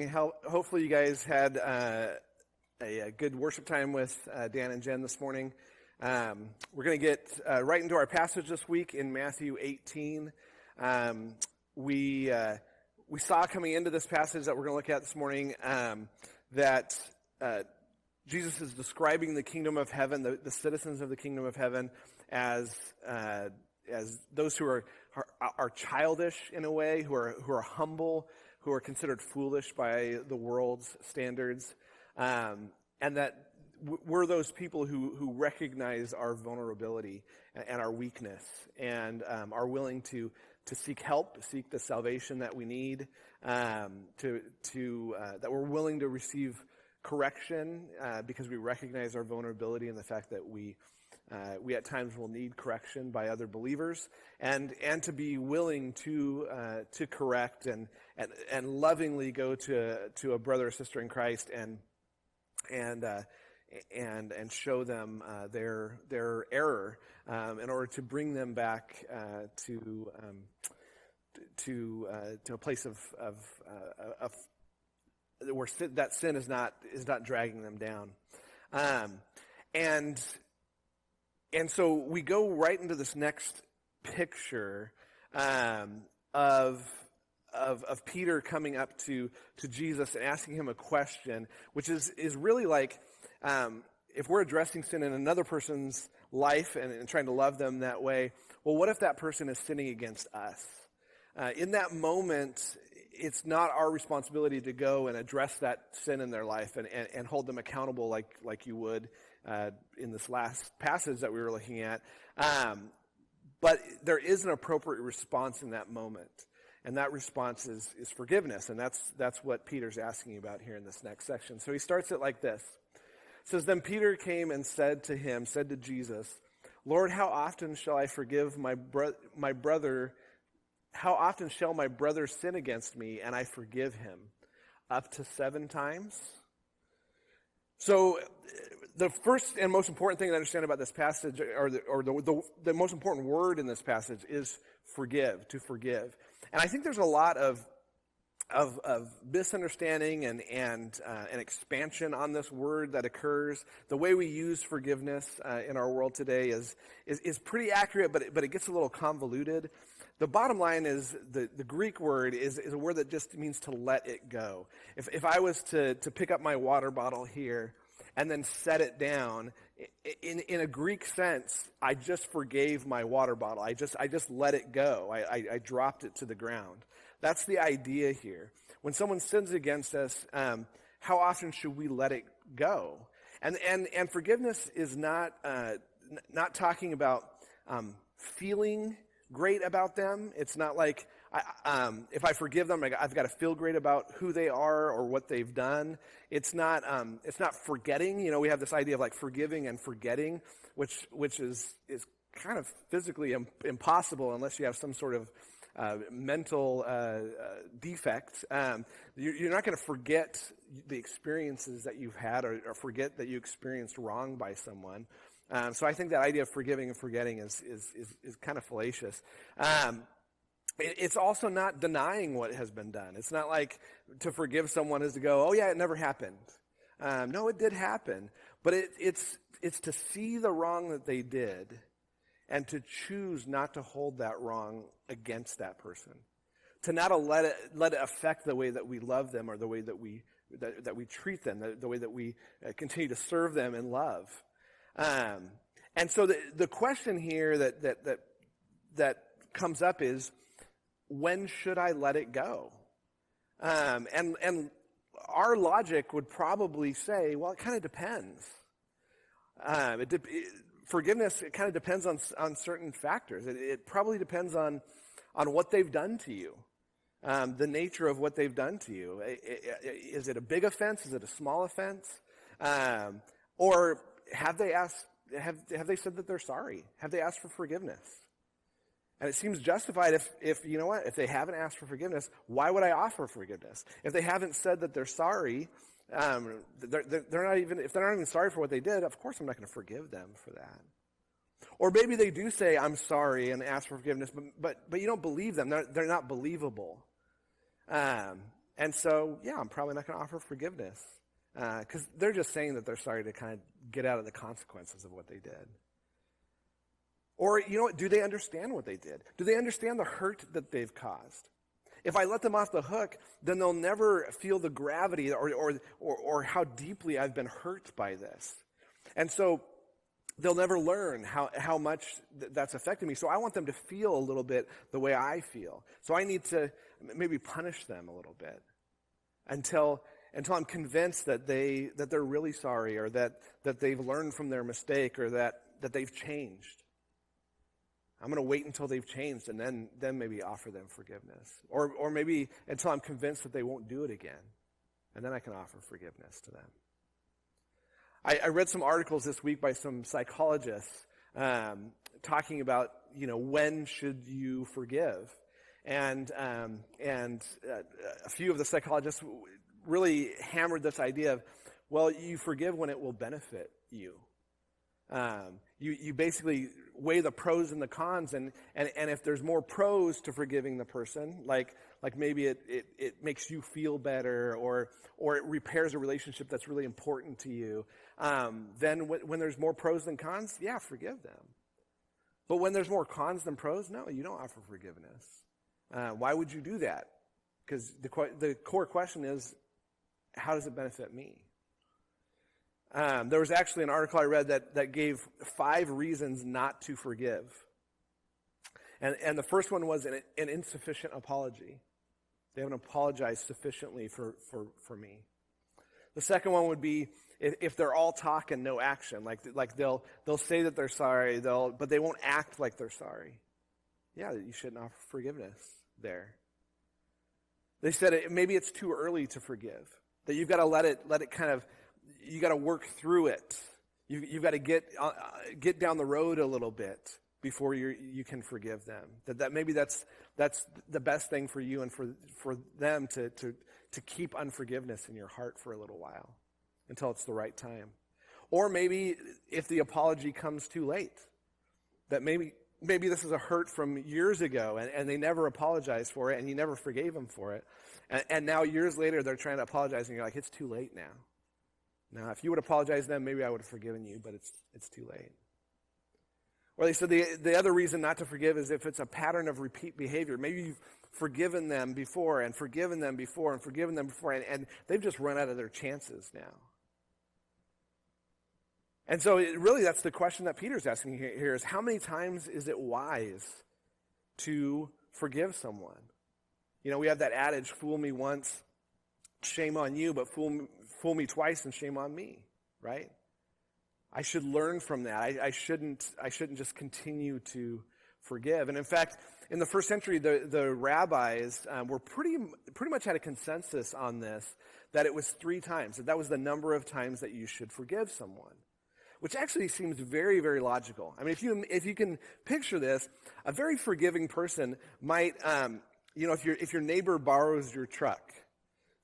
Hopefully you guys had a good worship time with Dan and Jen this morning. We're going to get right into our passage this week in Matthew 18. We saw coming into this passage that we're going to look at this morning that Jesus is describing the kingdom of heaven, the citizens of the kingdom of heaven, as those who are childish in a way, who are humble, who are considered foolish by the world's standards, and that we're those people who recognize our vulnerability and our weakness, and are willing to seek help, seek the salvation that we need, that we're willing to receive correction because we recognize our vulnerability and the fact that we at times will need correction by other believers, and to be willing to correct and lovingly go to a brother or sister in Christ and show them their error in order to bring them back to a place of where that sin is not dragging them down, and so we go right into this next picture of Peter coming up to Jesus and asking him a question, which is really like, if we're addressing sin in another person's life and trying to love them that way, well, what if that person is sinning against us? In that moment, it's not our responsibility to go and address that sin in their life and hold them accountable like you would in this last passage that we were looking at. But there is an appropriate response in that moment. And that response is forgiveness. And that's what Peter's asking about here in this next section. So he starts it like this. It says, "Then Peter came and said to Jesus, 'Lord, how often shall I forgive my brother? How often shall my brother sin against me and I forgive him? Up to 7 times?'" So the first and most important thing to understand about this passage, or the most important word in this passage, is forgive, to forgive. And I think there's a lot of misunderstanding and expansion on this word that occurs. The way we use forgiveness in our world today is pretty accurate, but it gets a little convoluted. The bottom line is the Greek word is a word that just means to let it go. If I was to pick up my water bottle here and then set it down, in a Greek sense, I just forgave my water bottle. I just let it go. I dropped it to the ground. That's the idea here. When someone sins against us, how often should we let it go? And forgiveness is not talking about feeling great about them. It's not like if I forgive them, I've got to feel great about who they are or what they've done. It's not forgetting. You know, we have this idea of like forgiving and forgetting, which is kind of physically impossible unless you have some sort of mental defect. You're not going to forget the experiences that you've had or forget that you experienced wrong by someone. So I think that idea of forgiving and forgetting is kind of fallacious. It's also not denying what has been done. It's not like to forgive someone is to go, "Oh yeah, it never happened." No, it did happen, but it's to see the wrong that they did and to choose not to hold that wrong against that person, to not let it affect the way that we love them or the way that we treat them, the way that we continue to serve them in love. And so the question here that comes up is, when should I let it go? And our logic would probably say, well, it kind of depends. Forgiveness, it kind of depends on certain factors. It probably depends on what they've done to you, the nature of what they've done to you. Is it a big offense? Is it a small offense? Or have they said that they're sorry? Have they asked for forgiveness? And it seems justified if you know what, if they haven't asked for forgiveness, why would I offer forgiveness? If they haven't said that they're sorry, they're not even sorry for what they did, of course I'm not going to forgive them for that. Or maybe they do say, "I'm sorry," and ask for forgiveness, but you don't believe them. They're not believable. And so, yeah, I'm probably not going to offer forgiveness because they're just saying that they're sorry to kind of get out of the consequences of what they did. Or, you know what, do they understand what they did? Do they understand the hurt that they've caused? If I let them off the hook, then they'll never feel the gravity or how deeply I've been hurt by this. And so they'll never learn how much that's affected me. So I want them to feel a little bit the way I feel. So I need to maybe punish them a little bit until I'm convinced that they're really sorry, or that they've learned from their mistake, or that they've changed. I'm going to wait until they've changed and then maybe offer them forgiveness. Or maybe until I'm convinced that they won't do it again. And then I can offer forgiveness to them. I read some articles this week by some psychologists talking about, when should you forgive? And a few of the psychologists really hammered this idea of, well, you forgive when it will benefit you. You basically weigh the pros and the cons, and if there's more pros to forgiving the person, like maybe it makes you feel better, or it repairs a relationship that's really important to you, then when there's more pros than cons, yeah, forgive them. But when there's more cons than pros, no, you don't offer forgiveness. Why would you do that? Because the core question is, how does it benefit me? There was actually an article I read that gave 5 reasons not to forgive. And the first one was an insufficient apology. They haven't apologized sufficiently for me. The second one would be if they're all talk and no action. Like they'll say that they're sorry, but they won't act like they're sorry. Yeah, you shouldn't offer forgiveness there. They said maybe it's too early to forgive. That you've got to let it kind of, you got to work through it. You've got to get down the road a little bit before you can forgive them. That maybe that's the best thing for you and for them to keep unforgiveness in your heart for a little while until it's the right time. Or maybe if the apology comes too late, that maybe this is a hurt from years ago and they never apologized for it and you never forgave them for it. And now years later they're trying to apologize and you're like, it's too late now. Now, if you would apologize then, maybe I would have forgiven you, but it's too late. Or they said the other reason not to forgive is if it's a pattern of repeat behavior. Maybe you've forgiven them before and forgiven them before and forgiven them before, and they've just run out of their chances now. And so really that's the question that Peter's asking here is, how many times is it wise to forgive someone? We have that adage, fool me once, shame on you, but fool me twice and shame on me, right? I should learn from that. I shouldn't just continue to forgive. And in fact, in the first century, the rabbis were pretty much had a consensus on this, that it was 3 times. That was the number of times that you should forgive someone, which actually seems very, very logical. I mean, if you can picture this, a very forgiving person might, if your neighbor borrows your truck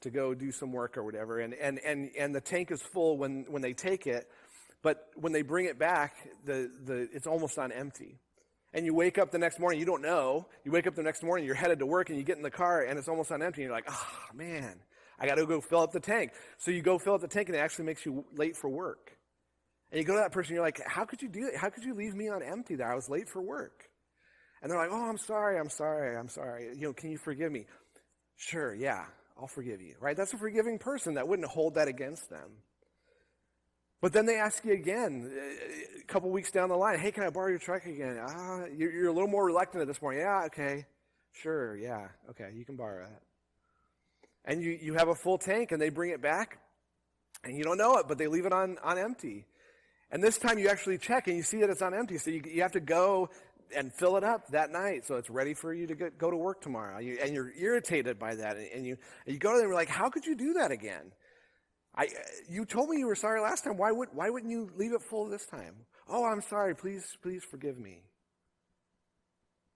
to go do some work or whatever, and the tank is full when they take it, but when they bring it back, it's almost on empty. And you wake up the next morning, you don't know. You wake up the next morning, you're headed to work, and you get in the car, and it's almost on empty, and you're like, oh, man, I got to go fill up the tank. So you go fill up the tank, and it actually makes you late for work. And you go to that person, you're like, how could you do it? How could you leave me on empty there? I was late for work. And they're like, oh, I'm sorry. Can you forgive me? Sure, yeah, I'll forgive you, right? That's a forgiving person that wouldn't hold that against them. But then they ask you again, a couple weeks down the line, hey, can I borrow your truck again? You're a little more reluctant at this point. Yeah, okay, sure, yeah, okay, you can borrow it. And you have a full tank, and they bring it back, and you don't know it, but they leave it on empty. And this time you actually check, and you see that it's on empty, so you have to go and fill it up that night so it's ready for you to go to work tomorrow. And you're irritated by that, and you go to them and you're like, how could you do that again? You told me you were sorry last time. Why wouldn't you leave it full this time? Oh, I'm sorry. Please forgive me.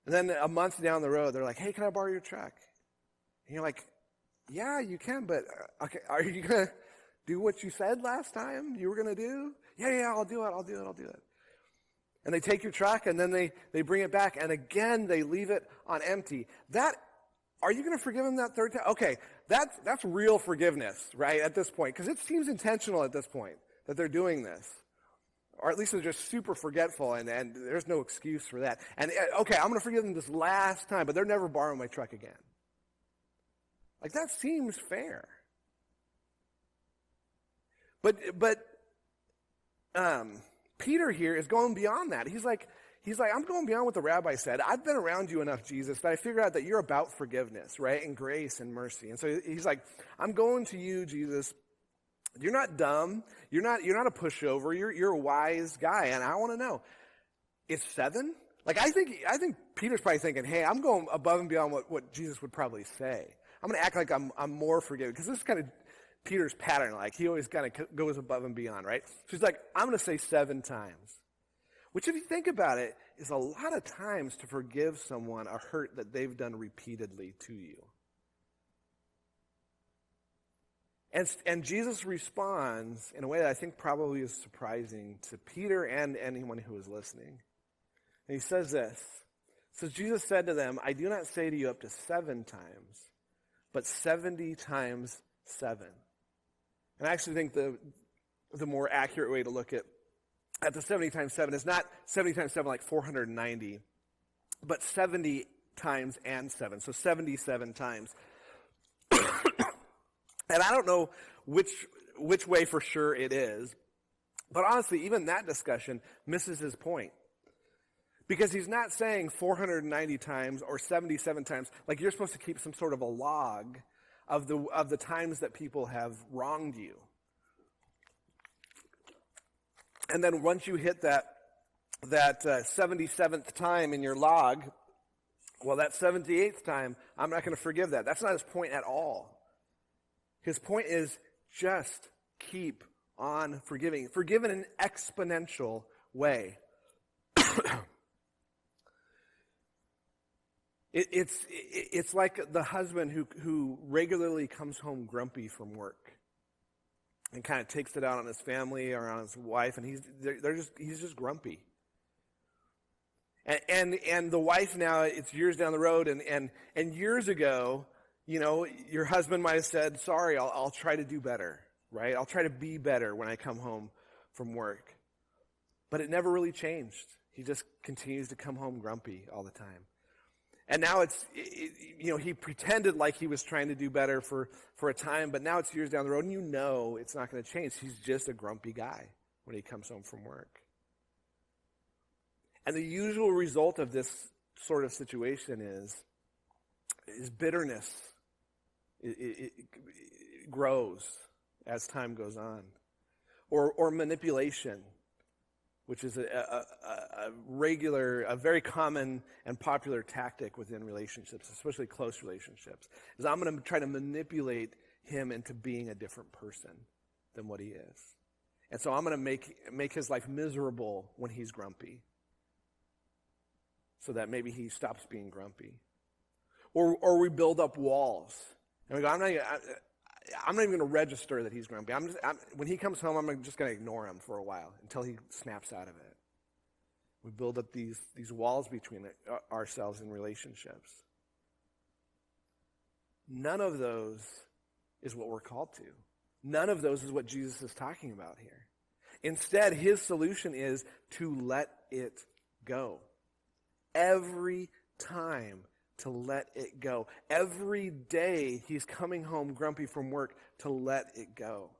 And then a month down the road, they're like, hey, can I borrow your truck? And you're like, yeah, you can, but okay, are you going to do what you said last time you were going to do? Yeah, I'll do it. And they take your truck, and then they bring it back, and again, they leave it on empty. That Are you going to forgive him that third time? Okay, that's real forgiveness, right, at this point, because it seems intentional at this point that they're doing this. Or at least they're just super forgetful, and there's no excuse for that. And, okay, I'm going to forgive them this last time, but they're never borrowing my truck again. Like, that seems fair. But Peter here is going beyond that. He's like, I'm going beyond what the rabbi said. I've been around you enough, Jesus, that I figure out that you're about forgiveness, right? And grace and mercy. And so he's like, I'm going to you, Jesus. You're not dumb. You're not a pushover. You're a wise guy. And I want to know, is 7? Like, I think Peter's probably thinking, hey, I'm going above and beyond what Jesus would probably say. I'm going to act like I'm more forgiving. Because this is kind of Peter's pattern. Like, he always kind of goes above and beyond, right? So he's like, I'm going to say 7 times. Which, if you think about it, is a lot of times to forgive someone a hurt that they've done repeatedly to you. And Jesus responds in a way that I think probably is surprising to Peter and anyone who is listening. And he says this. So Jesus said to them, I do not say to you up to 7 times, but 70 times 7. And I actually think the more accurate way to look at the 70 times 7 is not 70 times 7 like 490, but 70 times and 7. So 77 times. And I don't know which way for sure it is, but honestly, even that discussion misses his point. Because he's not saying 490 times or 77 times, like you're supposed to keep some sort of a log of the times that people have wronged you. And then once you hit that 77th time in your log, well, that 78th time, I'm not going to forgive that. That's not his point at all. His point is just keep on forgiving. Forgive in an exponential way. It's like the husband who regularly comes home grumpy from work and kind of takes it out on his family or on his wife, and he's just grumpy. And the wife now, it's years down the road, and years ago, you know, your husband might have said, sorry, I'll try to do better, right? I'll try to be better when I come home from work. But it never really changed. He just continues to come home grumpy all the time. And now he pretended like he was trying to do better for a time, but now it's years down the road, and you know it's not going to change. He's just a grumpy guy when he comes home from work. And the usual result of this sort of situation is bitterness. It grows as time goes on. Or manipulation, which is a very common and popular tactic within relationships, especially close relationships, is I'm going to try to manipulate him into being a different person than what he is. And so I'm going to make his life miserable when he's grumpy, so that maybe he stops being grumpy. Or we build up walls. And we go, I'm not even going to register that he's grumpy. When he comes home, I'm just going to ignore him for a while until he snaps out of it. We build up these walls between ourselves in relationships. None of those is what we're called to. None of those is what Jesus is talking about here. Instead, his solution is to let it go. Every time to let it go. Every day he's coming home grumpy from work, to let it go.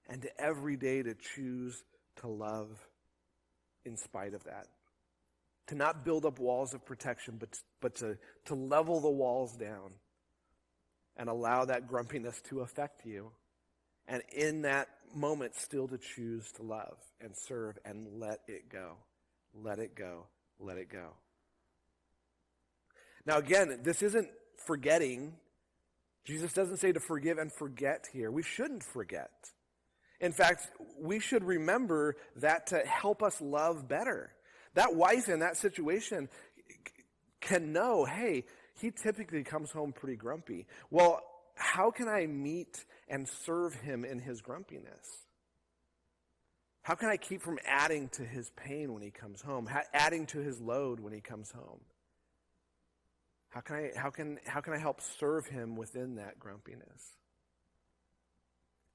And to every day to choose to love in spite of that. To not build up walls of protection, but to level the walls down and allow that grumpiness to affect you. And in that moment, still to choose to love and serve and let it go. Let it go. Let it go. Now again, this isn't forgetting. Jesus doesn't say to forgive and forget here. We shouldn't forget. In fact, we should remember that to help us love better. That wife in that situation can know, hey, he typically comes home pretty grumpy. Well, how can I meet and serve him in his grumpiness? How can I keep from adding to his pain when he comes home, adding to his load when he comes home? How can I help serve him within that grumpiness?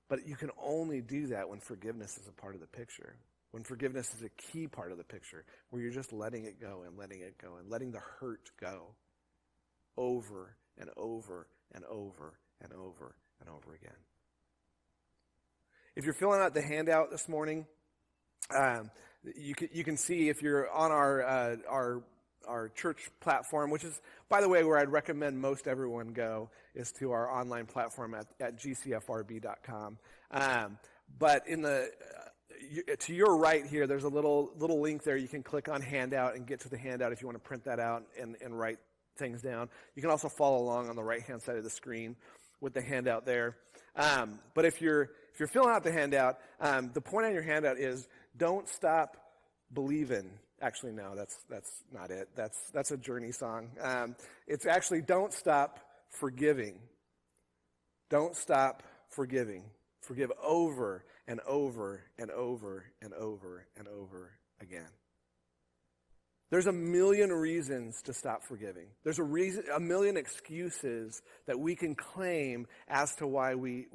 But you can only do that when forgiveness is a part of the picture. When forgiveness is a key part of the picture, where you're just letting it go and letting it go and letting the hurt go over and over and over and over and over again. If you're filling out the handout this morning, you can see if you're on our church platform, which is, by the way, where I'd recommend most everyone go, is to our online platform at gcfrb.com. But to your right here, there's a little link there. You can click on handout and get to the handout if you want to print that out and write things down. You can also follow along on the right-hand side of the screen with the handout there. But if you're filling out the handout, the point on your handout is don't stop believing. Actually, no, that's not it. That's a Journey song. It's actually don't stop forgiving. Don't stop forgiving. Forgive over and over and over and over and over again. There's a million reasons to stop forgiving. There's a million excuses that we can claim as to why we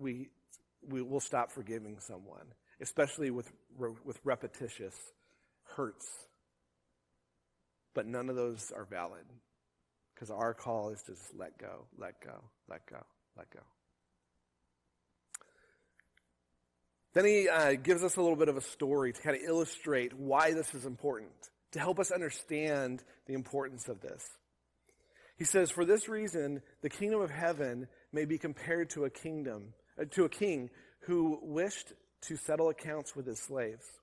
will stop forgiving someone, especially with repetitious hurts. But none of those are valid, because our call is to just let go, let go, let go, let go. Then he gives us a little bit of a story to kind of illustrate why this is important, to help us understand the importance of this. He says, "For this reason, the kingdom of heaven may be compared to a king who wished to settle accounts with his slaves.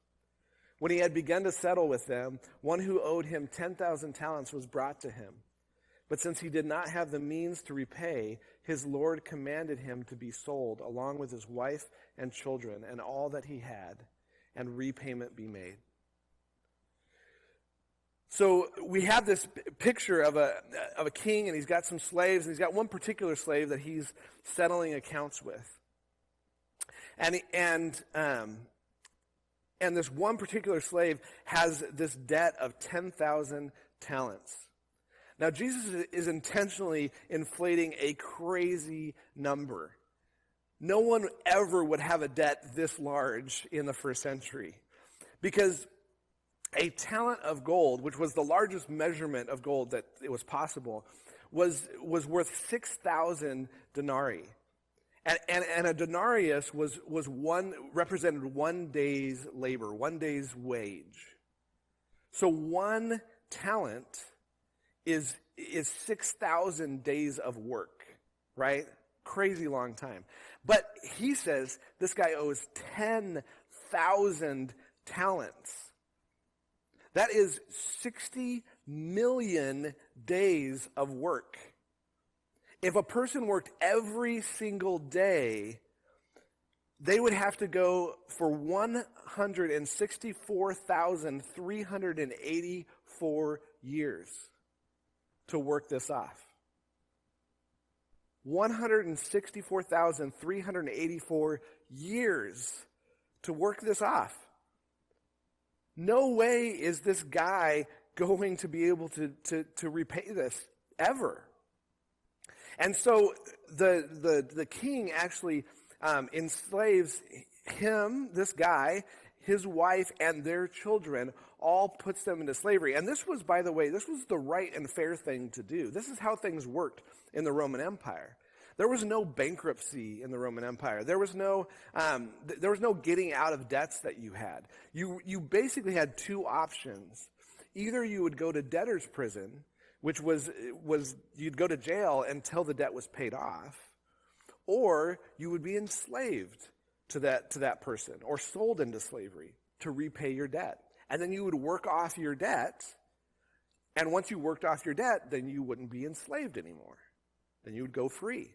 When he had begun to settle with them, one who owed him 10,000 talents was brought to him. But since he did not have the means to repay, his Lord commanded him to be sold, along with his wife and children and all that he had, and repayment be made." So we have this picture of a king, and he's got some slaves, and he's got one particular slave that he's settling accounts with. And this one particular slave has this debt of 10,000 talents. Now, Jesus is intentionally inflating a crazy number. No one ever would have a debt this large in the first century, because a talent of gold, which was the largest measurement of gold that it was possible, was worth 6,000 denarii. And a denarius represented 1 day's labor, 1 day's wage. So 1 talent is 6,000 days of work, right? Crazy long time. But he says this guy owes 10,000 talents. That is 60 million days of work. If a person worked every single day, they would have to go for 164,384 years to work this off. 164,384 years to work this off. No way is this guy going to be able to repay this ever. And so the king actually enslaves him, this guy, his wife, and their children, all puts them into slavery. And this was, by the way, this was the right and fair thing to do. This is how things worked in the Roman Empire. There was no bankruptcy in the Roman Empire. There was no getting out of debts that you had. You basically had 2 options. Either you would go to debtor's prison, which was you'd go to jail until the debt was paid off, or you would be enslaved to that person or sold into slavery to repay your debt. And then you would work off your debt, and once you worked off your debt, then you wouldn't be enslaved anymore. Then you would go free.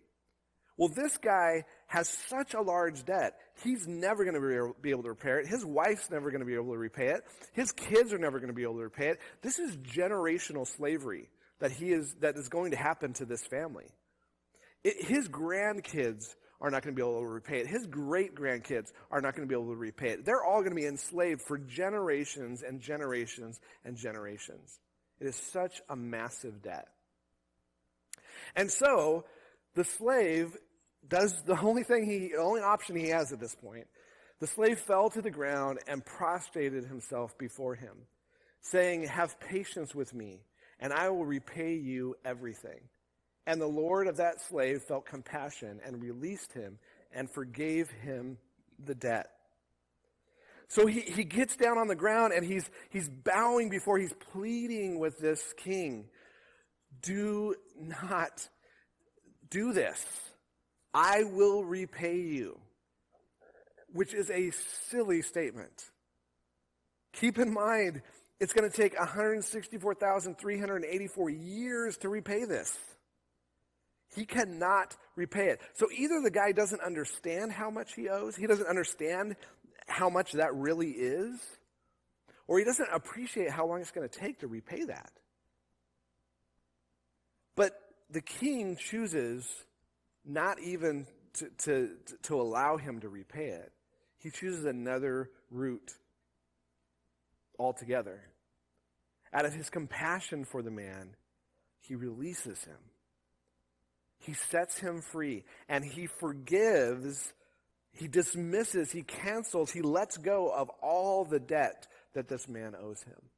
Well, this guy has such a large debt, he's never going to be able to repay it. His wife's never going to be able to repay it. His kids are never going to be able to repay it. This is generational slavery that is going to happen to this family. His grandkids are not going to be able to repay it. His great-grandkids are not going to be able to repay it. They're all going to be enslaved for generations and generations and generations. It is such a massive debt. And so the slave does the only option he has at this point. The slave fell to the ground and prostrated himself before him, saying, "Have patience with me, and I will repay you everything." And the Lord of that slave felt compassion and released him and forgave him the debt. So he gets down on the ground and he's bowing before, he's pleading with this king. Do not do this. I will repay you. Which is a silly statement. Keep in mind, it's going to take 164,384 years to repay this. He cannot repay it. So either the guy doesn't understand how much he owes, he doesn't understand how much that really is, or he doesn't appreciate how long it's going to take to repay that. But the king chooses not even to allow him to repay it. He chooses another route altogether. Out of his compassion for the man, he releases him. He sets him free, and he forgives, he dismisses, he cancels, he lets go of all the debt that this man owes him.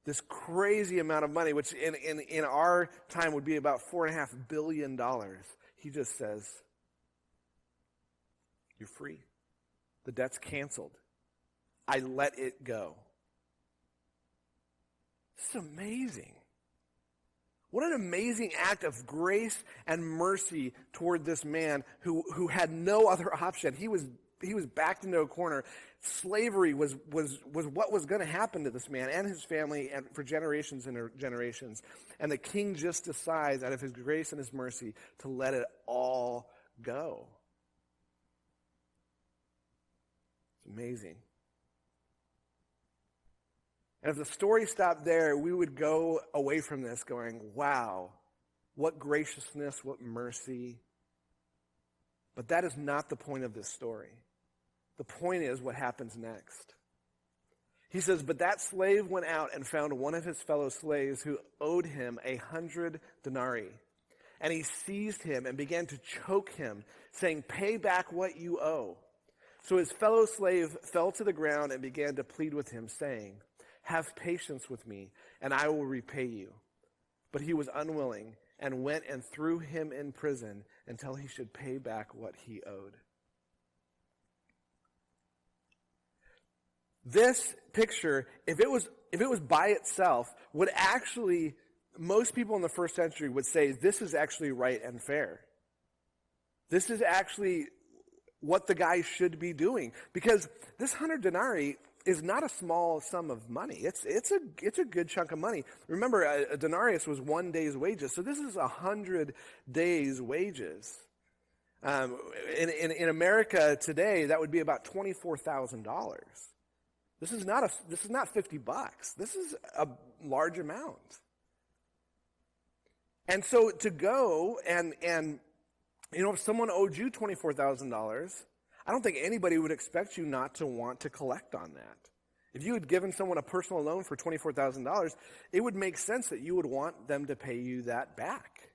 This crazy amount of money, which in our time would be about $4.5 billion, he just says, "You're free. The debt's canceled. I let it go." This is amazing. What an amazing act of grace and mercy toward this man who had no other option. He was backed into a corner. Slavery was what was going to happen to this man and his family and for generations and generations. And the king just decides, out of his grace and his mercy, to let it all go. It's amazing. And if the story stopped there, we would go away from this going, wow, what graciousness, what mercy. But that is not the point of this story. The point is what happens next. He says, "But that slave went out and found one of his fellow slaves who owed him 100 denarii. And he seized him and began to choke him, saying, 'Pay back what you owe.' So his fellow slave fell to the ground and began to plead with him, saying, 'Have patience with me, and I will repay you.' But he was unwilling and went and threw him in prison until he should pay back what he owed." This picture, if it was by itself, would actually, most people in the first century would say, this is actually right and fair. This is actually what the guy should be doing. Because this 100 denarii is not a small sum of money. It's a good chunk of money. Remember, a denarius was 1 day's wages, so this is 100 days' wages. In America today, that would be about $24,000. This is not $50. This is a large amount. And so to go and if someone owed you $24,000, I don't think anybody would expect you not to want to collect on that. If you had given someone a personal loan for $24,000, it would make sense that you would want them to pay you that back.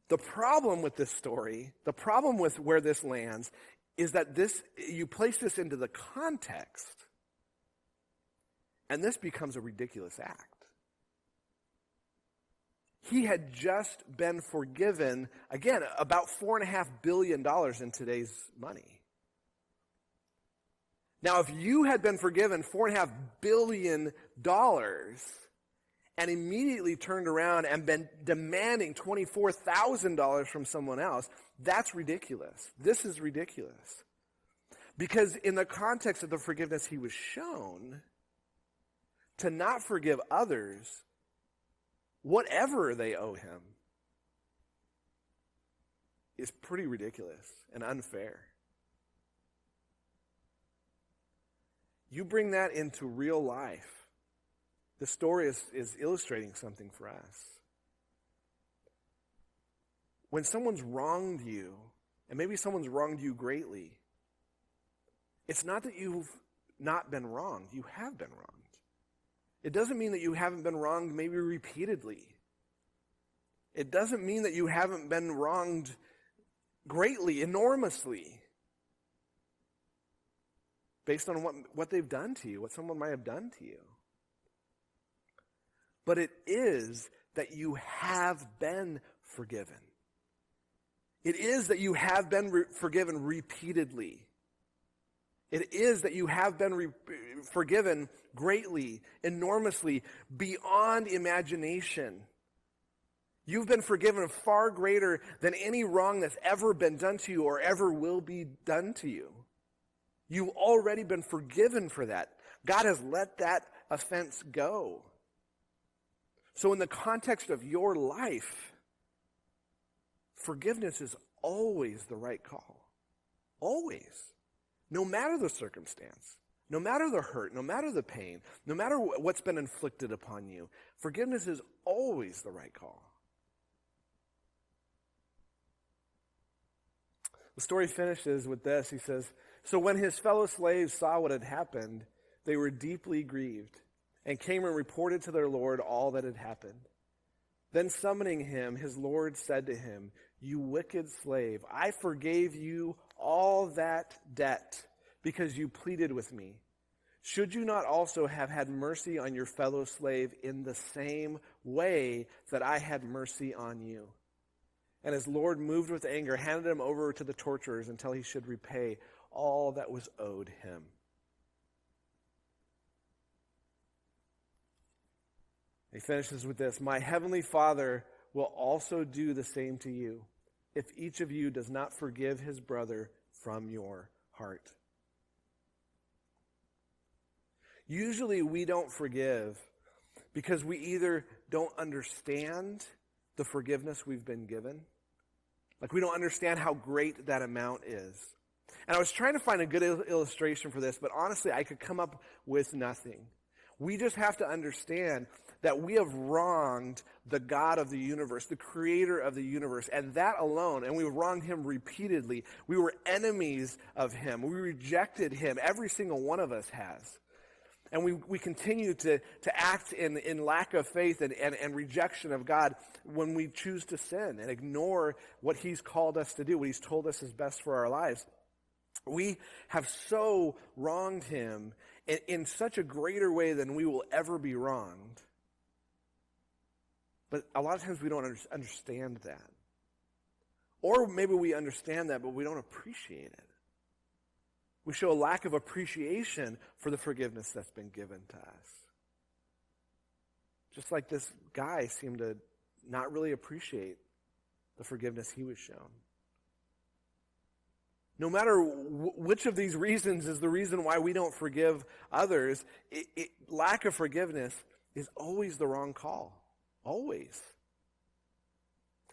The problem with this story, the problem with where this lands, is that you place this into the context, and this becomes a ridiculous act. He had just been forgiven, again, about $4.5 billion in today's money. Now, if you had been forgiven $4.5 billion and immediately turned around and been demanding $24,000 from someone else, that's ridiculous. This is ridiculous. Because in the context of the forgiveness he was shown, to not forgive others whatever they owe him is pretty ridiculous and unfair. You bring that into real life. The story is illustrating something for us. When someone's wronged you, and maybe someone's wronged you greatly, it's not that you've not been wronged. You have been wronged. It doesn't mean that you haven't been wronged maybe repeatedly. It doesn't mean that you haven't been wronged greatly, enormously, based on what they've done to you, what someone might have done to you. But it is that you have been forgiven. It is that you have been forgiven repeatedly. It is that you have been forgiven greatly, enormously, beyond imagination. You've been forgiven far greater than any wrong that's ever been done to you or ever will be done to you. You've already been forgiven for that. God has let that offense go. So in the context of your life, forgiveness is always the right call. Always. No matter the circumstance, no matter the hurt, no matter the pain, no matter what's been inflicted upon you, forgiveness is always the right call. The story finishes with this. He says, "So when his fellow slaves saw what had happened, they were deeply grieved and came and reported to their Lord all that had happened. Then summoning him, his Lord said to him, 'You wicked slave, I forgave you all that debt because you pleaded with me. Should you not also have had mercy on your fellow slave in the same way that I had mercy on you?' And his Lord, moved with anger, handed him over to the torturers until he should repay all that was owed him." He finishes with this, "My heavenly Father will also do the same to you, if each of you does not forgive his brother from your heart." Usually we don't forgive because we either don't understand the forgiveness we've been given, like we don't understand how great that amount is. And I was trying to find a good illustration for this, but honestly I could come up with nothing. We just have to understand that we have wronged the God of the universe, the creator of the universe, and that alone, and we wronged him repeatedly. We were enemies of him. We rejected him. Every single one of us has. And we continue to act in lack of faith and rejection of God when we choose to sin and ignore what he's called us to do, what he's told us is best for our lives. We have so wronged him in such a greater way than we will ever be wronged. But a lot of times we don't understand that. Or maybe we understand that, but we don't appreciate it. We show a lack of appreciation for the forgiveness that's been given to us. Just like this guy seemed to not really appreciate the forgiveness he was shown. No matter which of these reasons is the reason why we don't forgive others, lack of forgiveness is always the wrong call. Always.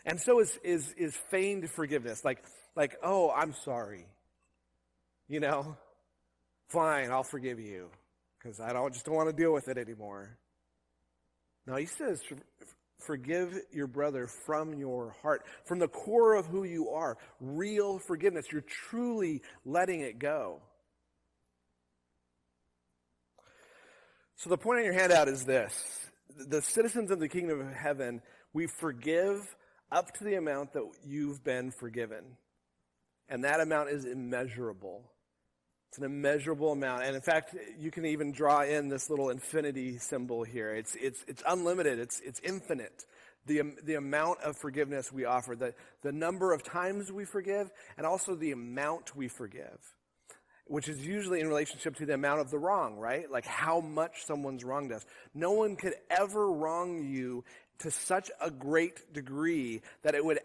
And so is feigned forgiveness. Like, oh, I'm sorry. You know, fine, I'll forgive you because I don't want to deal with it anymore. No, he says, forgive your brother from your heart, from the core of who you are. Real forgiveness. You're truly letting it go. So the point on your handout is this. The citizens of the kingdom of heaven, we forgive up to the amount that you've been forgiven. And that amount is immeasurable. It's an immeasurable amount. And in fact, you can even draw in this little infinity symbol here. It's unlimited. It's infinite. The amount of forgiveness we offer, the number of times we forgive, and also the amount we forgive, which is usually in relationship to the amount of the wrong, right? Like how much someone's wronged us. No one could ever wrong you to such a great degree that it would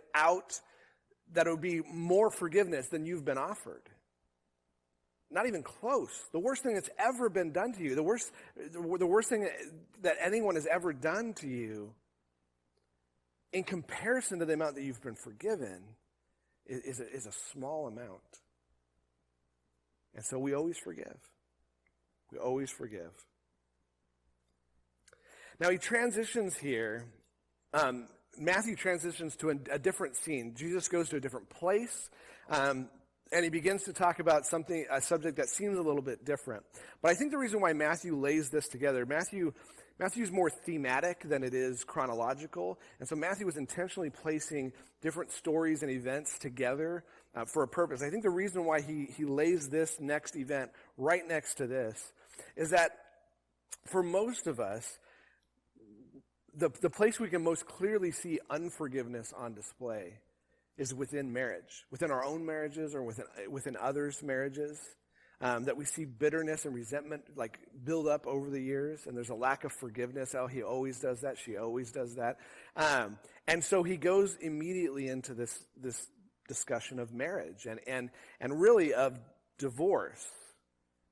be more forgiveness than you've been offered. Not even close. The worst thing that's ever been done to you, the worst thing that anyone has ever done to you, in comparison to the amount that you've been forgiven, is a small amount. And so we always forgive. We always forgive. Now he transitions here. Matthew transitions to a different scene. Jesus goes to a different place. And he begins to talk about a subject that seems a little bit different. But I think the reason why Matthew lays this together, Matthew Matthew's more thematic than it is chronological, and so Matthew was intentionally placing different stories and events together for a purpose. I think the reason why he lays this next event right next to this is that for most of us, the place we can most clearly see unforgiveness on display is within marriage, within our own marriages or within others' marriages. That we see bitterness and resentment like build up over the years, and there's a lack of forgiveness. Oh, he always does that. She always does that. And so he goes immediately into this discussion of marriage and really of divorce,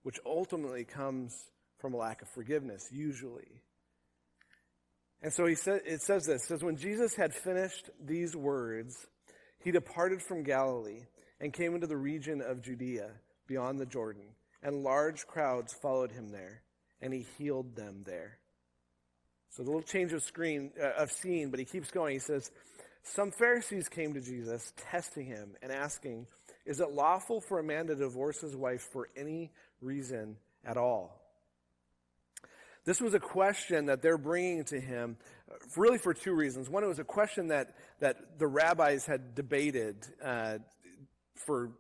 which ultimately comes from a lack of forgiveness, usually. And so it says, when Jesus had finished these words, he departed from Galilee and came into the region of Judea, beyond the Jordan, and large crowds followed him there, and he healed them there. So the little change of scene, but he keeps going. He says, some Pharisees came to Jesus, testing him and asking, is it lawful for a man to divorce his wife for any reason at all? This was a question that they're bringing to him really for two reasons. One, it was a question that the rabbis had debated for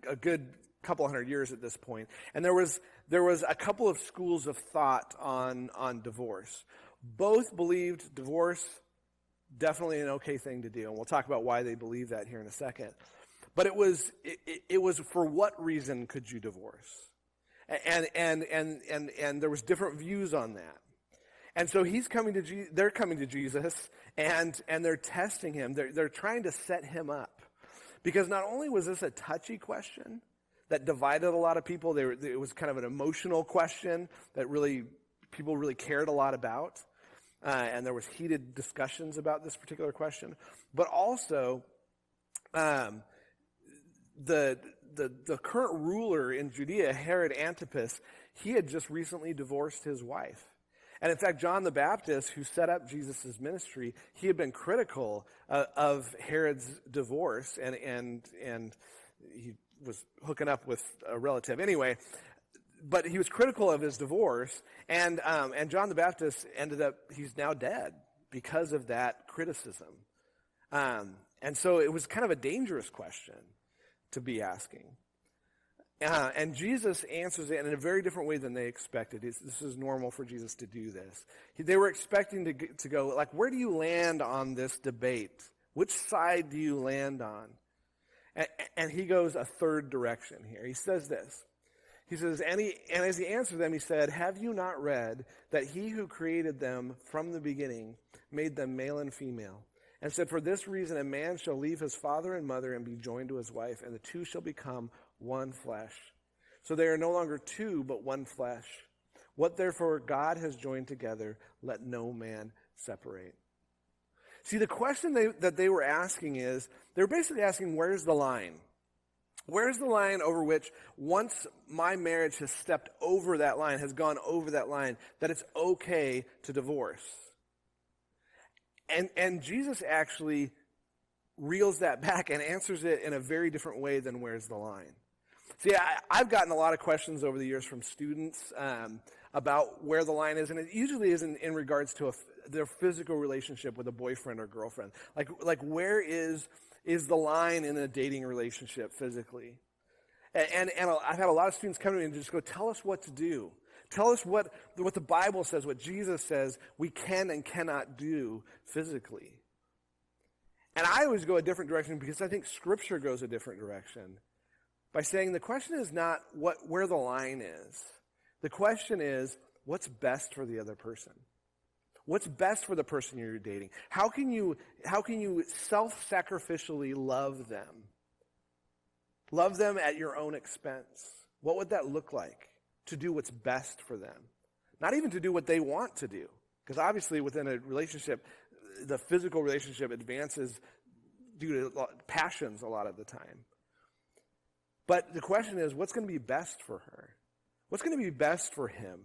a good couple hundred years at this point. And there was a couple of schools of thought on divorce. Both believed divorce, definitely an okay thing to do. And we'll talk about why they believe that here in a second. But it was for what reason could you divorce? And there was different views on that. And so they're coming to Jesus and they're testing him. They're trying to set him up. Because not only was this a touchy question that divided a lot of people, it was kind of an emotional question that people really cared a lot about, and there was heated discussions about this particular question. But also, the current ruler in Judea, Herod Antipas, he had just recently divorced his wife. And in fact, John the Baptist, who set up Jesus' ministry, he had been critical of Herod's divorce, and he was hooking up with a relative. Anyway, but he was critical of his divorce, and John the Baptist he's now dead because of that criticism. And so it was kind of a dangerous question to be asking. And Jesus answers it in a very different way than they expected. This is normal for Jesus to do this. They were expecting to go, like, where do you land on this debate? Which side do you land on? And he goes a third direction here. He says this. He says, and as he answered them, he said, have you not read that he who created them from the beginning made them male and female? And said, for this reason a man shall leave his father and mother and be joined to his wife, and the two shall become one flesh. So they are no longer two, but one flesh. What therefore God has joined together, let no man separate. See, the question that they were asking is, they're basically asking, where's the line? Where's the line over which, once my marriage has stepped over that line, has gone over that line, that it's okay to divorce? And Jesus actually reels that back and answers it in a very different way than where's the line. See, I've gotten a lot of questions over the years from students about where the line is, and it usually is in regards to their physical relationship with a boyfriend or girlfriend. Like where is the line in a dating relationship physically? And I've had a lot of students come to me and just go, tell us what to do. Tell us what the Bible says, what Jesus says we can and cannot do physically. And I always go a different direction because I think Scripture goes a different direction by saying the question is not where the line is. The question is, what's best for the other person? What's best for the person you're dating? How can you self-sacrificially love them? Love them at your own expense. What would that look like to do what's best for them? Not even to do what they want to do. Because obviously within a relationship, the physical relationship advances due to passions a lot of the time. But the question is, what's going to be best for her? What's going to be best for him?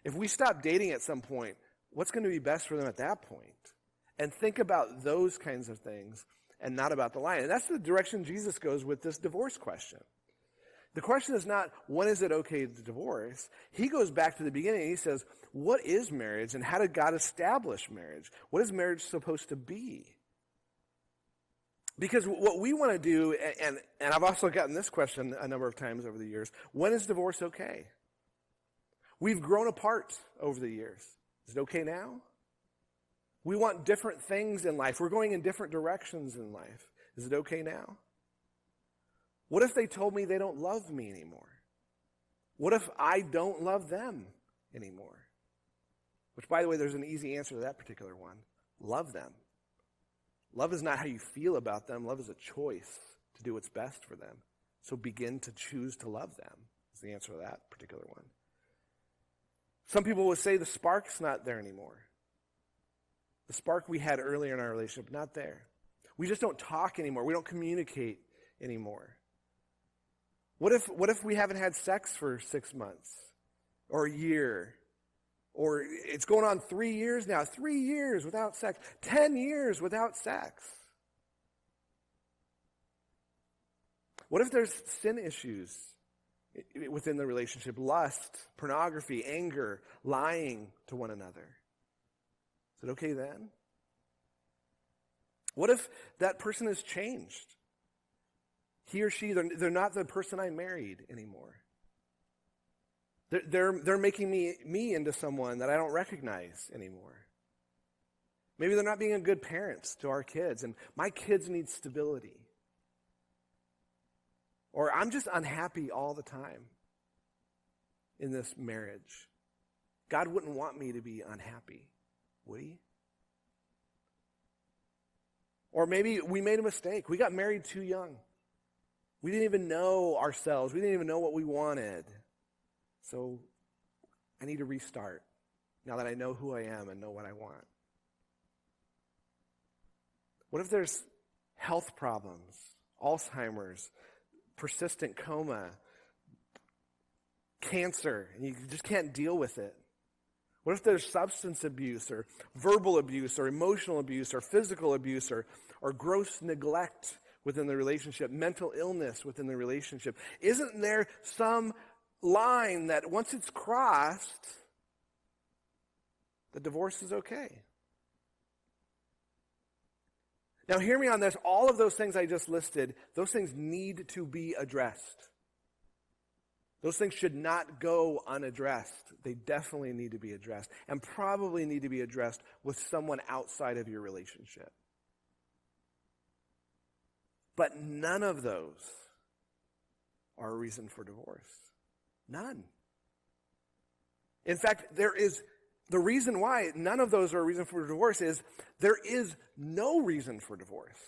If we stop dating at some point, what's going to be best for them at that point? And think about those kinds of things and not about the line. And that's the direction Jesus goes with this divorce question. The question is not, when is it okay to divorce? He goes back to the beginning and he says, what is marriage and how did God establish marriage? What is marriage supposed to be? Because what we want to do, and I've also gotten this question a number of times over the years, when is divorce okay? We've grown apart over the years. Is it okay now? We want different things in life. We're going in different directions in life. Is it okay now? What if they told me they don't love me anymore? What if I don't love them anymore? Which, by the way, there's an easy answer to that particular one. Love them. Love is not how you feel about them. Love is a choice to do what's best for them. So begin to choose to love them is the answer to that particular one. Some people would say the spark's not there anymore. The spark we had earlier in our relationship, not there. We just don't talk anymore. We don't communicate anymore. What if we haven't had sex for 6 months or a year? Or it's going on 3 years now. 3 years without sex. 10 years without sex. What if there's sin issues within the relationship? Lust, pornography, anger, lying to one another. Is it okay then? What if that person has changed? He or she, they're not the person I married anymore. They're making me into someone that I don't recognize anymore. Maybe they're not being a good parent to our kids, and my kids need stability. Or I'm just unhappy all the time in this marriage. God wouldn't want me to be unhappy, would he? Or maybe we made a mistake. We got married too young. We didn't even know ourselves. We didn't even know what we wanted. So I need to restart now that I know who I am and know what I want. What if there's health problems, Alzheimer's, persistent coma, cancer, and you just can't deal with it? What if there's substance abuse or verbal abuse or emotional abuse or physical abuse or gross neglect within the relationship, mental illness within the relationship? Isn't there some line that once it's crossed, the divorce is okay? Now hear me on this. All of those things I just listed, those things need to be addressed. Those things should not go unaddressed. They definitely need to be addressed, and probably need to be addressed with someone outside of your relationship. But none of those are a reason for divorce. None. In fact, the reason why none of those are a reason for divorce is there is no reason for divorce.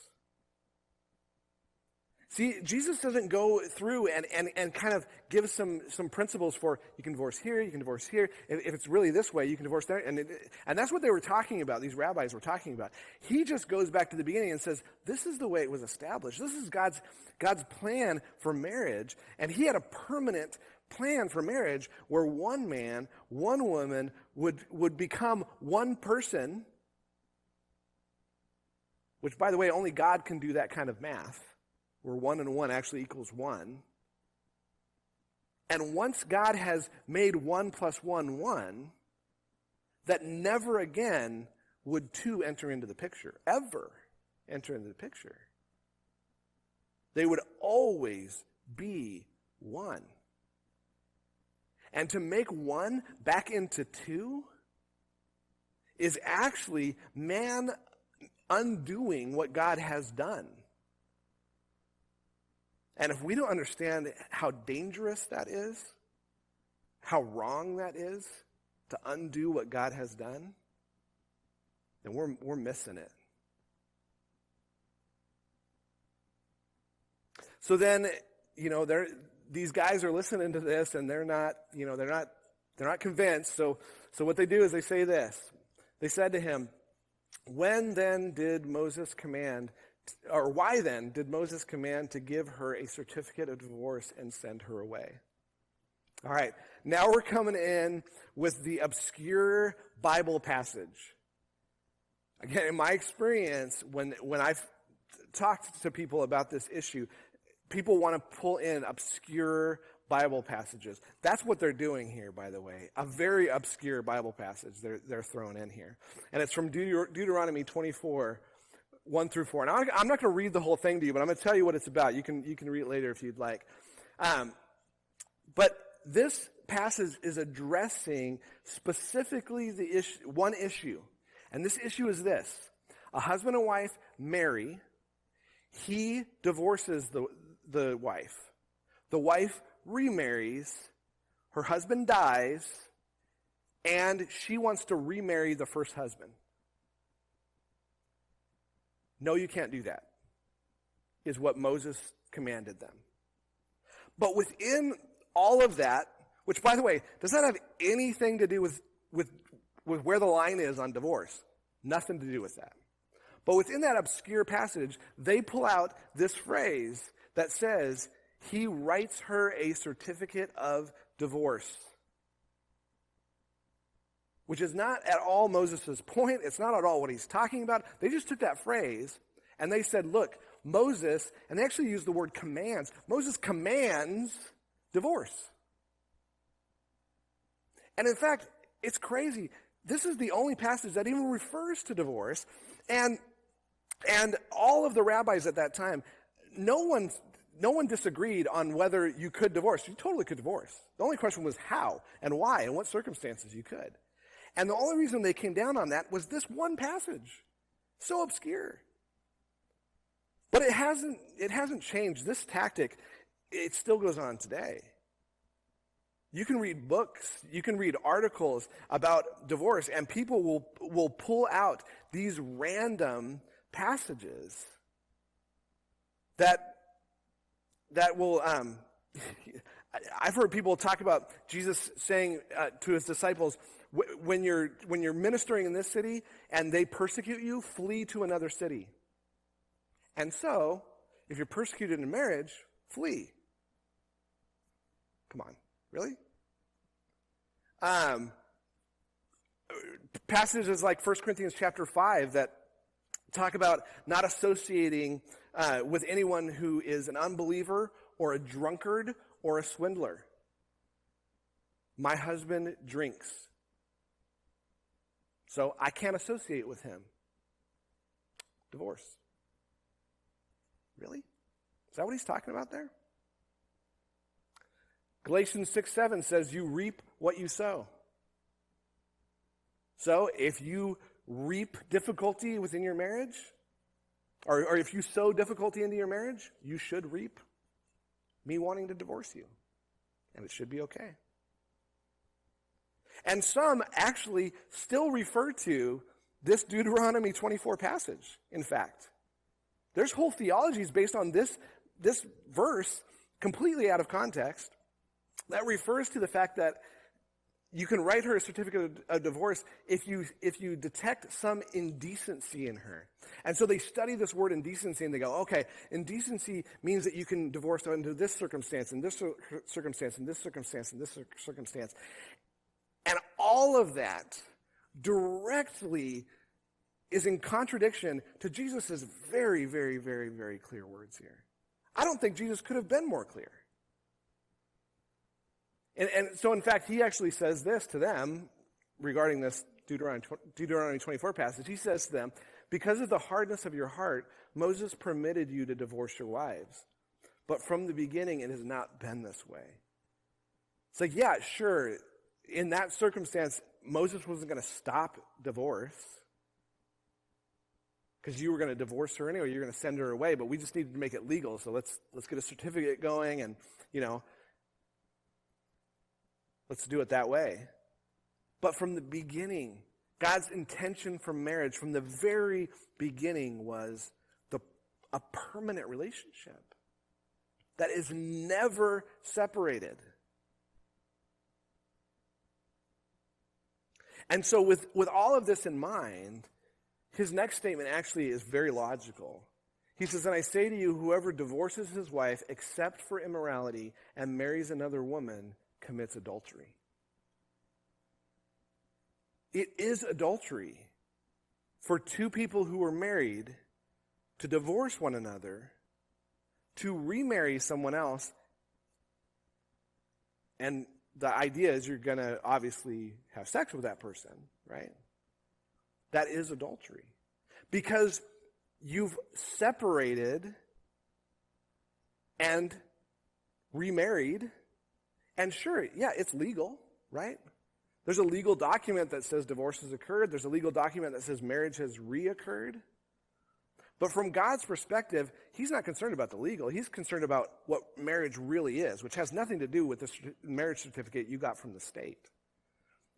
See, Jesus doesn't go through and kind of give some principles for you can divorce here, you can divorce here. If it's really this way, you can divorce there. And that's what they were talking about, these rabbis were talking about. He just goes back to the beginning and says, this is the way it was established. This is God's plan for marriage. And he had a permanent plan for marriage where one man, one woman would become one person, which, by the way, only God can do that kind of math, where 1 and 1 actually equals 1. And once God has made 1 plus 1 1, that never again would 2 enter into the picture, ever enter into the picture. They would always be 1. And to make 1 back into 2 is actually man undoing what God has done. And if we don't understand how dangerous that is, how wrong that is to undo what God has done, then we're missing it. So then, these guys are listening to this and they're not convinced. So what they do is they say this. They said to him, why then did Moses command to give her a certificate of divorce and send her away? All right, now we're coming in with the obscure Bible passage. Again, in my experience, when I've talked to people about this issue, people want to pull in obscure Bible passages. That's what they're doing here, by the way. A very obscure Bible passage they're throwing in here. And it's from Deuteronomy 24, 1 through 4. And I'm not going to read the whole thing to you, but I'm going to tell you what it's about. You can read it later if you'd like. But this passage is addressing specifically one issue. And this issue is this. A husband and wife marry. He divorces the wife. The wife remarries. Her husband dies. And she wants to remarry the first husband. No, you can't do that, is what Moses commanded them. But within all of that, which, by the way, does not have anything to do with where the line is on divorce. Nothing to do with that. But within that obscure passage, they pull out this phrase that says, he writes her a certificate of divorce. Which is not at all Moses' point. It's not at all what he's talking about. They just took that phrase and they said, look, Moses, and they actually used the word commands. Moses commands divorce. And in fact, it's crazy. This is the only passage that even refers to divorce. And all of the rabbis at that time, no one disagreed on whether you could divorce. You totally could divorce. The only question was how and why and what circumstances you could. And the only reason they came down on that was this one passage. So obscure. But it hasn't changed. This tactic, it still goes on today. You can read books, you can read articles about divorce, and people will pull out these random passages that will, I've heard people talk about Jesus saying to his disciples, when you're ministering in this city and they persecute you, flee to another city. And so, if you're persecuted in marriage, flee. Come on, really? Passages like 1 Corinthians chapter 5 that talk about not associating with anyone who is an unbeliever or a drunkard or a swindler. My husband drinks, so I can't associate with him. Divorce. Really? Is that what he's talking about there? Galatians 6:7 says you reap what you sow. So if you reap difficulty within your marriage, or if you sow difficulty into your marriage, you should reap me wanting to divorce you. And it should be okay. And some actually still refer to this Deuteronomy 24 passage, in fact. There's whole theologies based on this verse, completely out of context, that refers to the fact that you can write her a certificate of divorce if you detect some indecency in her. And so they study this word indecency and they go, okay, indecency means that you can divorce her under this circumstance, and this circumstance, and this circumstance, and this circumstance. And all of that directly is in contradiction to Jesus' very, very, very, very clear words here. I don't think Jesus could have been more clear. And so, in fact, he actually says this to them regarding this Deuteronomy 24 passage. He says to them, because of the hardness of your heart, Moses permitted you to divorce your wives. But from the beginning, it has not been this way. It's like, yeah, sure, in that circumstance, Moses wasn't going to stop divorce because you were going to divorce her anyway. You're going to send her away, but we just needed to make it legal. So let's get a certificate going, and let's do it that way. But from the beginning, God's intention for marriage from the very beginning was a permanent relationship that is never separated. And so with all of this in mind, his next statement actually is very logical. He says, and I say to you, whoever divorces his wife except for immorality and marries another woman commits adultery. It is adultery for two people who are married to divorce one another to remarry someone else, and the idea is you're going to obviously have sex with that person, right? That is adultery. Because you've separated and remarried, and sure, yeah, it's legal, right? There's a legal document that says divorce has occurred. There's a legal document that says marriage has reoccurred. But from God's perspective, he's not concerned about the legal. He's concerned about what marriage really is, which has nothing to do with the marriage certificate you got from the state.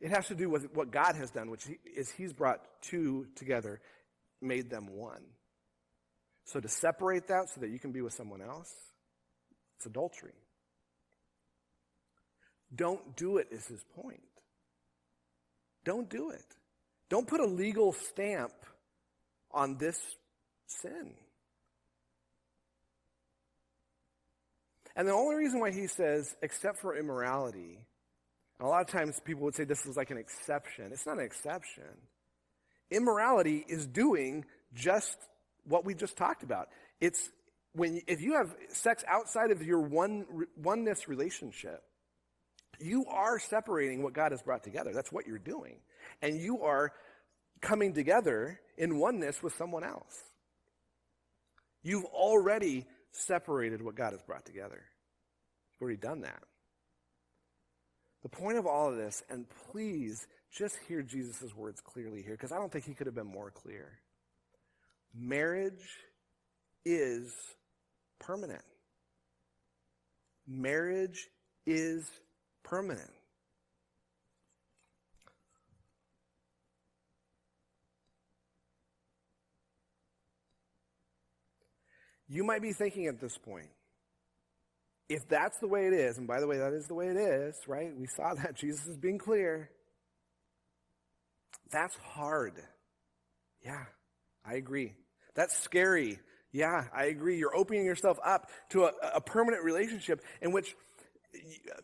It has to do with what God has done, which is he's brought two together, made them one. So to separate that so that you can be with someone else, it's adultery. Don't do it is his point. Don't do it. Don't put a legal stamp on this sin. And the only reason why he says, except for immorality, and a lot of times people would say this is like an exception. It's not an exception. Immorality is doing just what we just talked about. It's if you have sex outside of your oneness relationship, you are separating what God has brought together. That's what you're doing. And you are coming together in oneness with someone else. You've already separated what God has brought together. You've already done that. The point of all of this, and please just hear Jesus' words clearly here, because I don't think he could have been more clear. Marriage is permanent. Marriage is permanent. You might be thinking at this point, if that's the way it is, and by the way, that is the way it is, right? We saw that. Jesus is being clear. That's hard. Yeah, I agree. That's scary. Yeah, I agree. You're opening yourself up to a permanent relationship in which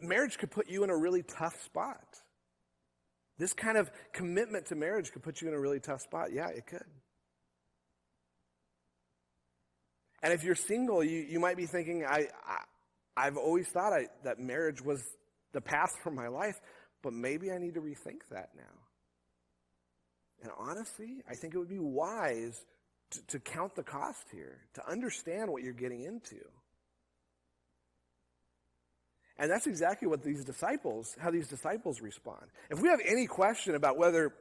marriage could put you in a really tough spot. This kind of commitment to marriage could put you in a really tough spot. Yeah, it could. And if you're single, you might be thinking, I've always thought that marriage was the path for my life, but maybe I need to rethink that now. And honestly, I think it would be wise to count the cost here, to understand what you're getting into. And that's exactly what how these disciples respond. If we have any question about whether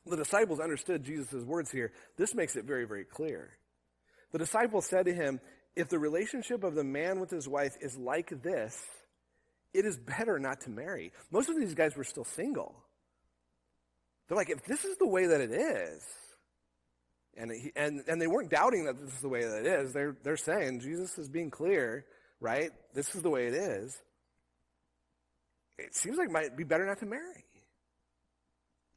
the disciples understood Jesus' words here, this makes it very, very clear. The disciples said to him, if the relationship of the man with his wife is like this, it is better not to marry. Most of these guys were still single. They're like, if this is the way that it is, and they weren't doubting that this is the way that it is. They're saying Jesus is being clear, right? This is the way it is. It seems like it might be better not to marry.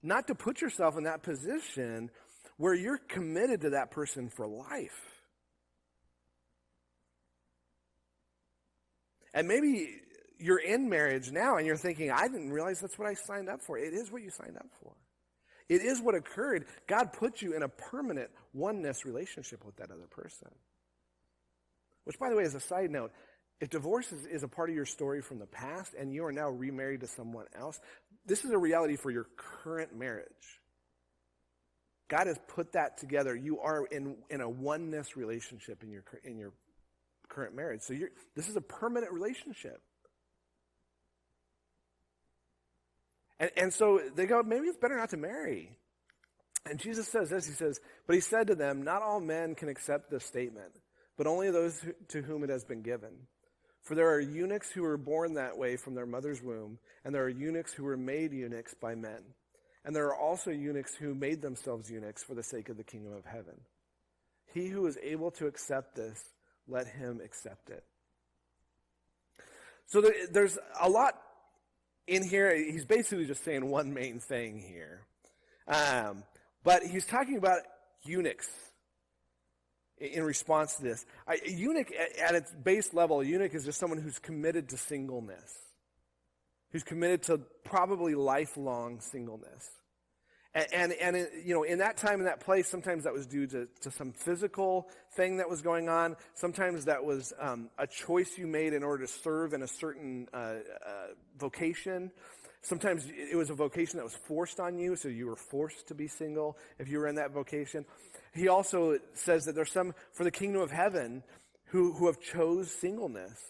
Not to put yourself in that position where you're committed to that person for life. And maybe you're in marriage now and you're thinking, I didn't realize that's what I signed up for. It is what you signed up for. It is what occurred. God put you in a permanent oneness relationship with that other person. Which, by the way, as a side note, if divorce is a part of your story from the past and you are now remarried to someone else, this is a reality for your current marriage. God has put that together. You are in a oneness relationship in your current marriage. So this is a permanent relationship. And so they go, maybe it's better not to marry. And Jesus says this, he says, but he said to them, not all men can accept this statement, but only those to whom it has been given. For there are eunuchs who were born that way from their mother's womb, and there are eunuchs who were made eunuchs by men. And there are also eunuchs who made themselves eunuchs for the sake of the kingdom of heaven. He who is able to accept this, let him accept it. So there's a lot in here. He's basically just saying one main thing here. But he's talking about eunuchs in response to this. A eunuch, at its base level, a eunuch is just someone who's committed to singleness, who's committed to probably lifelong singleness. In that time, in that place, sometimes that was due to some physical thing that was going on. Sometimes that was a choice you made in order to serve in a certain vocation. Sometimes it was a vocation that was forced on you, so you were forced to be single if you were in that vocation. He also says that there's some for the kingdom of heaven who have chose singleness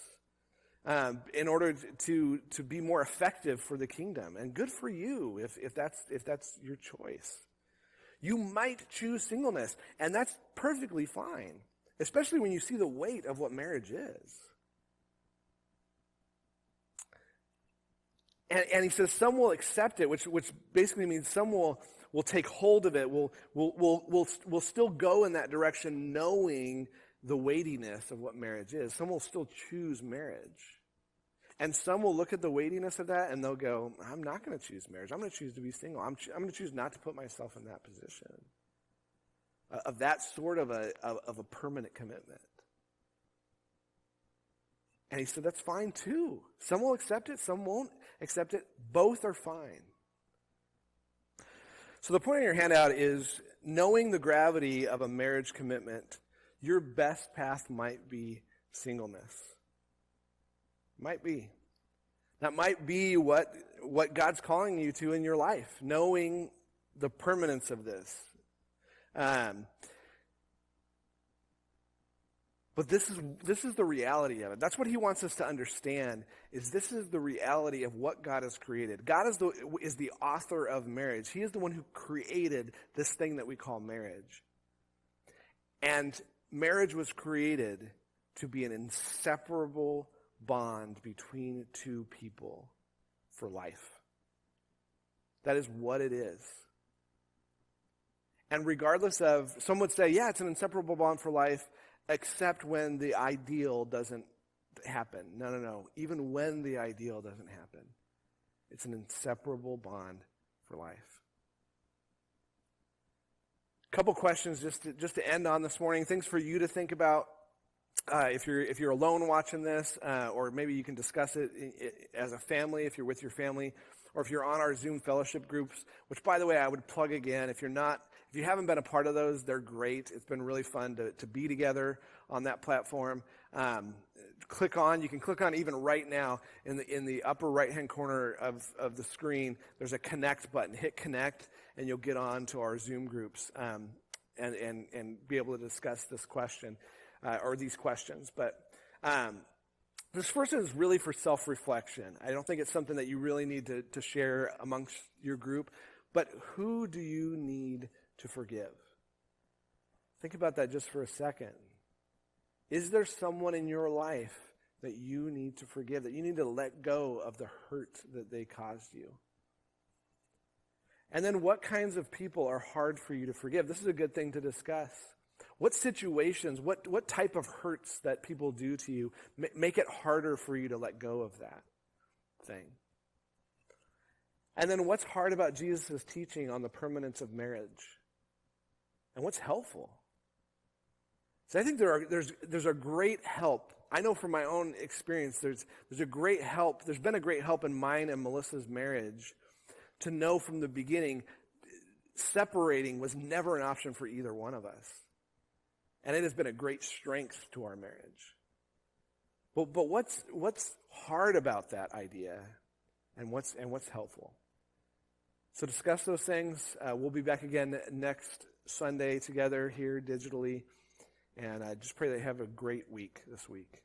in order to be more effective for the kingdom. And good for you if that's your choice. You might choose singleness, and that's perfectly fine, especially when you see the weight of what marriage is. And he says some will accept it, which basically means some will take hold of it, will still go in that direction knowing the weightiness of what marriage is. Some will still choose marriage. And some will look at the weightiness of that and they'll go, I'm not going to choose marriage. I'm going to choose to be single. I'm going to choose not to put myself in that position of that sort of a permanent commitment. And he said, that's fine too. Some will accept it, some won't accept it. Both are fine. So the point in your handout is knowing the gravity of a marriage commitment. Your best path might be singleness. Might be. That might be what God's calling you to in your life, knowing the permanence of this. But this is the reality of it. That's what he wants us to understand, is this is the reality of what God has created. God is the author of marriage. He is the one who created this thing that we call marriage. And marriage was created to be an inseparable bond between two people for life. That is what it is. And regardless of, some would say, yeah, it's an inseparable bond for life, except when the ideal doesn't happen. No. Even when the ideal doesn't happen, it's an inseparable bond for life. Couple questions just to end on this morning. Things for you to think about if you're alone watching this, or maybe you can discuss it as a family if you're with your family, or if you're on our Zoom fellowship groups. Which, by the way, I would plug again. If you haven't been a part of those, they're great. It's been really fun to be together on that platform. You can click on even right now in the upper right hand corner of the screen. There's a connect button. Hit connect, and you'll get on to our Zoom groups and be able to discuss this question or these questions. But this first is really for self-reflection. I don't think it's something that you really need to share amongst your group. But who do you need to forgive? Think about that just for a second. Is there someone in your life that you need to forgive, that you need to let go of the hurt that they caused you? And then what kinds of people are hard for you to forgive? This is a good thing to discuss. What situations, what type of hurts that people do to you make it harder for you to let go of that thing? And then what's hard about Jesus' teaching on the permanence of marriage? And what's helpful? So I think there's a great help. I know from my own experience, there's a great help. There's been a great help in mine and Melissa's marriage to know from the beginning, separating was never an option for either one of us. And it has been a great strength to our marriage. But what's hard about that idea, and what's helpful? So discuss those things. We'll be back again next Sunday together here digitally. And I just pray that you have a great week this week.